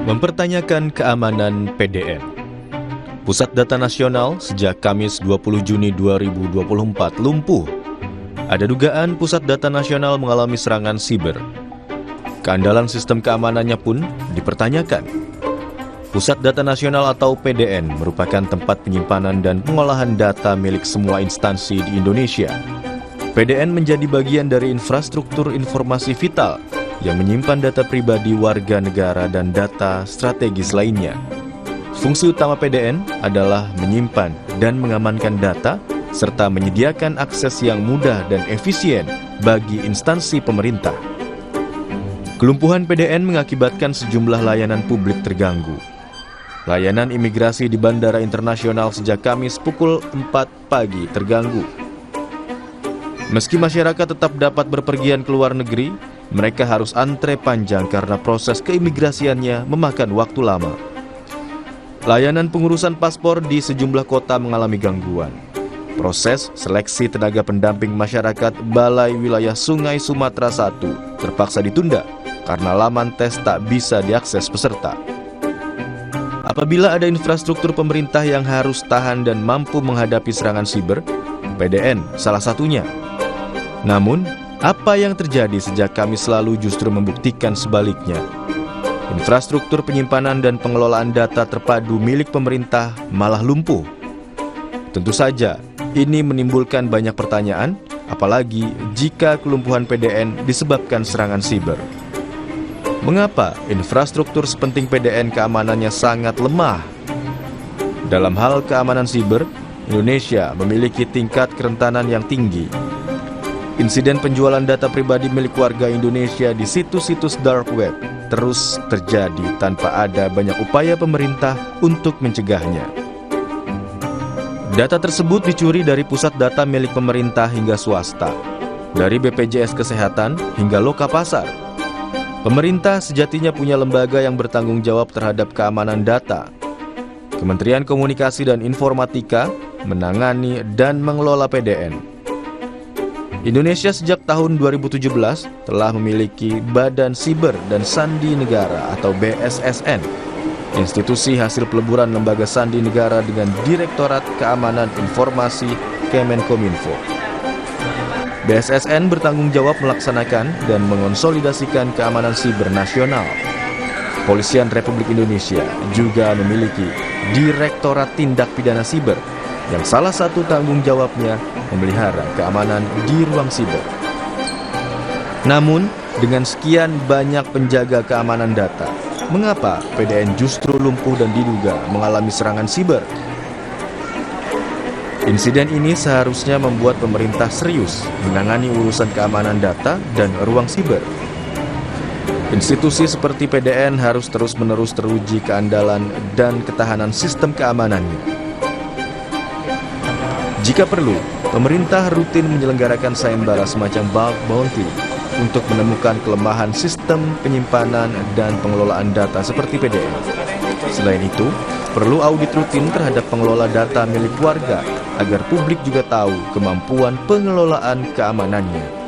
Mempertanyakan keamanan PDN. Pusat Data Nasional sejak Kamis 20 Juni 2024 lumpuh. Ada dugaan Pusat Data Nasional mengalami serangan siber. Keandalan sistem keamanannya pun dipertanyakan. Pusat Data Nasional atau PDN merupakan tempat penyimpanan dan pengolahan data milik semua instansi di Indonesia. PDN menjadi bagian dari infrastruktur informasi vital yang menyimpan data pribadi warga negara dan data strategis lainnya. Fungsi utama PDN adalah menyimpan dan mengamankan data, serta menyediakan akses yang mudah dan efisien bagi instansi pemerintah. Kelumpuhan PDN mengakibatkan sejumlah layanan publik terganggu. Layanan imigrasi di Bandara Internasional sejak Kamis pukul 4 pagi terganggu. Meski masyarakat tetap dapat berpergian ke luar negeri, mereka harus antre panjang karena proses keimigrasiannya memakan waktu lama. Layanan pengurusan paspor di sejumlah kota mengalami gangguan. Proses seleksi tenaga pendamping masyarakat Balai Wilayah Sungai Sumatera I terpaksa ditunda karena laman tes tak bisa diakses peserta. Apabila ada infrastruktur pemerintah yang harus tahan dan mampu menghadapi serangan siber, PDN salah satunya. Namun, apa yang terjadi sejak Kamis lalu justru membuktikan sebaliknya. Infrastruktur penyimpanan dan pengelolaan data terpadu milik pemerintah malah lumpuh. Tentu saja, ini menimbulkan banyak pertanyaan, apalagi jika kelumpuhan PDN disebabkan serangan siber. Mengapa infrastruktur sepenting PDN keamanannya sangat lemah? Dalam hal keamanan siber, Indonesia memiliki tingkat kerentanan yang tinggi. Insiden penjualan data pribadi milik warga Indonesia di situs-situs dark web terus terjadi tanpa ada banyak upaya pemerintah untuk mencegahnya. Data tersebut dicuri dari pusat data milik pemerintah hingga swasta, dari BPJS Kesehatan hingga Lokapasar. Pemerintah sejatinya punya lembaga yang bertanggung jawab terhadap keamanan data. Kementerian Komunikasi dan Informatika menangani dan mengelola PDN. Indonesia sejak tahun 2017 telah memiliki Badan Siber dan Sandi Negara atau BSSN, institusi hasil peleburan lembaga sandi negara dengan Direktorat Keamanan Informasi Kemenkominfo. BSSN bertanggung jawab melaksanakan dan mengonsolidasikan keamanan siber nasional. Kepolisian Republik Indonesia juga memiliki Direktorat Tindak Pidana Siber, yang salah satu tanggung jawabnya memelihara keamanan di ruang siber. Namun, dengan sekian banyak penjaga keamanan data, mengapa PDN justru lumpuh dan diduga mengalami serangan siber? Insiden ini seharusnya membuat pemerintah serius menangani urusan keamanan data dan ruang siber. Institusi seperti PDN harus terus-menerus teruji keandalan dan ketahanan sistem keamanannya. Jika perlu, pemerintah rutin menyelenggarakan sayembara semacam bug bounty untuk menemukan kelemahan sistem penyimpanan dan pengelolaan data seperti PDN. Selain itu, perlu audit rutin terhadap pengelola data milik warga agar publik juga tahu kemampuan pengelolaan keamanannya.